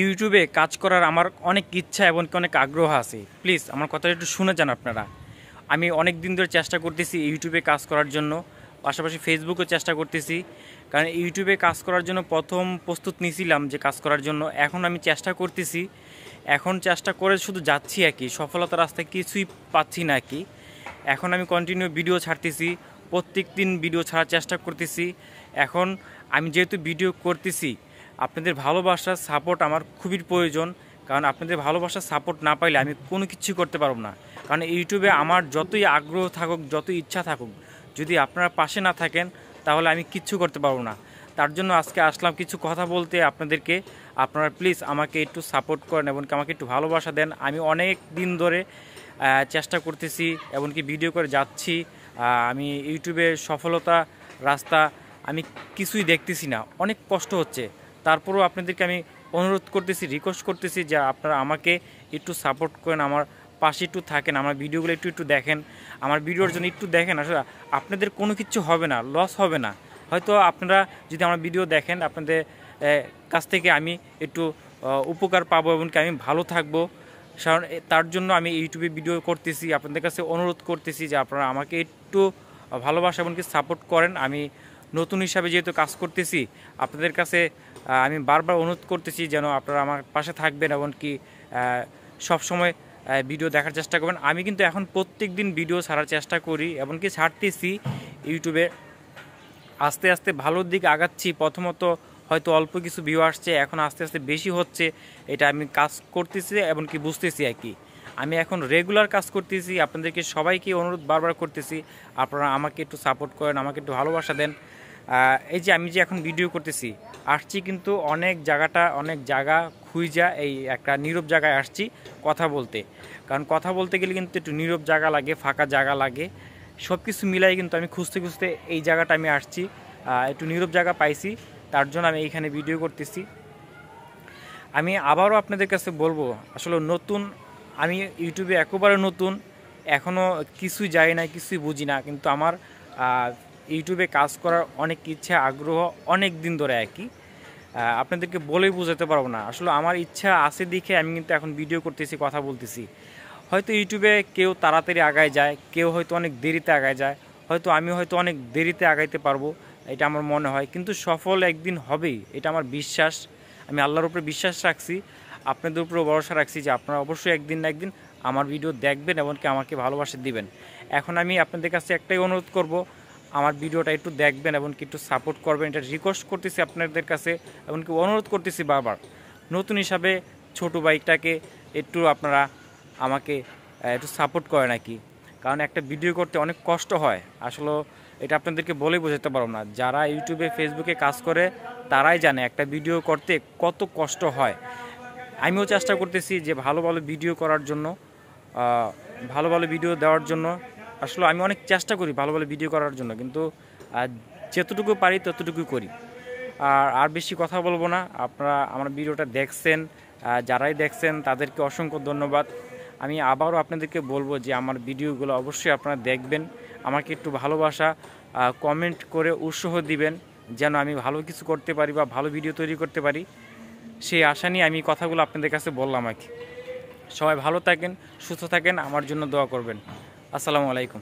ইউটিউবে কাজ করার আমার অনেক ইচ্ছা এবং অনেক আগ্রহ আছে। প্লিজ আমার কথাটা একটু শুনে যান আপনারা। আমি অনেক দিন ধরে চেষ্টা করতেছি ইউটিউবে কাজ করার জন্য, পাশাপাশি ফেসবুকেও চেষ্টা করতেছি। কারণ ইউটিউবে কাজ করার জন্য প্রথম প্রস্তুত নিয়েছিলাম যে কাজ করার জন্য, এখন আমি চেষ্টা করতেছি। এখন চেষ্টা করে শুধু যাচ্ছি আর কি, সফলতার রাস্তায় কিছুই পাচ্ছি না আর কি। এখন আমি কন্টিনিউ ভিডিও ছাড়তেছি, প্রত্যেক দিন ভিডিও ছাড়ার চেষ্টা করতেছি। এখন আমি যেহেতু ভিডিও করতেছি, আপনাদের ভালোবাসার সাপোর্ট আমার খুবই প্রয়োজন। কারণ আপনাদের ভালোবাসার সাপোর্ট না পাইলে আমি কোনো কিছু করতে পারবো না। কারণ ইউটিউবে আমার যতই আগ্রহ থাকুক, যতই ইচ্ছা থাকুক, যদি আপনারা পাশে না থাকেন তাহলে আমি কিচ্ছু করতে পারবো না। তার জন্য আজকে আসলাম কিছু কথা বলতে আপনাদেরকে। আপনারা প্লিজ আমাকে একটু সাপোর্ট করেন এবং আমাকে একটু ভালোবাসা দেন। আমি অনেক দিন ধরে চেষ্টা করতেছি, এমনকি ভিডিও করে যাচ্ছি। আমি ইউটিউবের সফলতা রাস্তা আমি কিছুই দেখতেছি না, অনেক কষ্ট হচ্ছে। তারপরেও আপনাদেরকে আমি অনুরোধ করতেছি, রিকোয়েস্ট করতেছি যে আপনারা আমাকে একটু সাপোর্ট করেন, আমার পাশে একটু থাকেন, আমার ভিডিওগুলো একটু দেখেন, আমার ভিডিওর জন্য একটু দেখেন। আসলে আপনাদের কোনো কিছু হবে না, লস হবে না। হয়তো আপনারা যদি আমার ভিডিও দেখেন, আপনাদের কাছ থেকে আমি একটু উপকার পাবো এবং আমি ভালো থাকবো। কারণ তার জন্য আমি ইউটিউবে ভিডিও করতেছি, আপনাদের কাছে অনুরোধ করতেছি যে আপনারা আমাকে একটু ভালোবাসা এমনকি সাপোর্ট করেন। আমি নতুন হিসাবে যেহেতু কাজ করতেছি, আপনাদের কাছে আমি বারবার অনুরোধ করতেছি যেন আপনারা আমার পাশে থাকবেন এমনকি সবসময় ভিডিও দেখার চেষ্টা করবেন। আমি কিন্তু এখন প্রত্যেক দিন ভিডিও ছাড়ার চেষ্টা করি, এমনকি ছাড়তেছি ইউটিউবে। আস্তে আস্তে ভালোর দিকে আগাচ্ছি। প্রথমত হয়তো অল্প কিছু ভিউ আসছে, এখন আস্তে আস্তে বেশি হচ্ছে। এটা আমি কাজ করতেছি এমনকি বুঝতেছি আর কি। আমি এখন রেগুলার কাজ করতেছি। আপনাদেরকে সবাইকে অনুরোধ বারবার করতেছি, আপনারা আমাকে একটু সাপোর্ট করেন, আমাকে একটু ভালোবাসা দেন। এই যে আমি যে এখন ভিডিও করতেছি, আসছি কিন্তু অনেক জায়গা খুঁজা এই একটা নীরব জায়গায় আসছি কথা বলতে। কারণ কথা বলতে গেলে কিন্তু একটু নীরব জায়গা লাগে, ফাঁকা জায়গা লাগে। সব কিছু মিলাই কিন্তু আমি খুঁজতে খুঁজতে এই জায়গাটা আমি আসছি, একটু নীরব জায়গা পাইছি, তার জন্য আমি এইখানে ভিডিও করতেছি। আমি আবারও আপনাদের কাছে বলবো, আসলে নতুন, আমি ইউটিউবে একেবারে নতুন, এখনও কিছুই জানি না, কিছুই বুঝি না। কিন্তু আমার ইউটিউবে কাজ করার অনেক ইচ্ছা, আগ্রহ অনেক দিন ধরে আর কি। আপনাদেরকে বলেই বোঝাতে পারবো না। আসলে আমার ইচ্ছা আছে দেখে আমি কিন্তু এখন ভিডিও করতেছি, কথা বলতেছি। হয়তো ইউটিউবে কেউ তাড়াতাড়ি আগায় যায়, কেউ হয়তো অনেক দেরিতে আগায় যায়, হয়তো আমি হয়তো অনেক দেরিতে আগাইতে পারবো, এটা আমার মনে হয়। কিন্তু সফল একদিন হবেই, এটা আমার বিশ্বাস। আমি আল্লাহর উপরে বিশ্বাস রাখছি, আপনাদের উপরে ভরসা রাখছি যে আপনারা অবশ্যই একদিন না একদিন আমার ভিডিও দেখবেন এমনকি আমাকে ভালোবাসা দিবেন। এখন আমি আপনাদের কাছে একটাই অনুরোধ করব, আমার ভিডিওটা একটু দেখবেন এমনকি একটু সাপোর্ট করবেন। এটা রিকোয়েস্ট করতেছি আপনাদের কাছে, এমনকি অনুরোধ করতেছি বারবার। নতুন হিসাবে ছোটো বাইকটাকে একটু আপনারা আমাকে একটু সাপোর্ট করে নাকি। কারণ একটা ভিডিও করতে অনেক কষ্ট হয় আসলে, এটা আপনাদেরকে বলেই বোঝাতে পারবো না। যারা ইউটিউবে ফেসবুকে কাজ করে তারাই জানে একটা ভিডিও করতে কত কষ্ট হয়। আমিও চেষ্টা করতেছি যে ভালো ভালো ভিডিও করার জন্য, ভালো ভালো ভিডিও দেওয়ার জন্য। আসলে আমি অনেক চেষ্টা করি ভালো ভালো ভিডিও করার জন্য, কিন্তু যতটুকু পারি ততটুকুই করি। আর বেশি কথা বলবো না। আপনারা আমার ভিডিওটা দেখছেন, যারাই দেখছেন তাদেরকে অসংখ্য ধন্যবাদ। আমি আবারও আপনাদেরকে বলবো যে আমার ভিডিওগুলো অবশ্যই আপনারা দেখবেন, আমাকে একটু ভালোবাসা কমেন্ট করে উৎসাহ দিবেন যেন আমি ভালো কিছু করতে পারি বা ভালো ভিডিও তৈরি করতে পারি। সেই আশা নিয়ে আমি কথাগুলো আপনাদের কাছে বললাম আর কি। সবাই ভালো থাকেন, সুস্থ থাকেন, আমার জন্য দোয়া করবেন। আসসালামু আলাইকুম।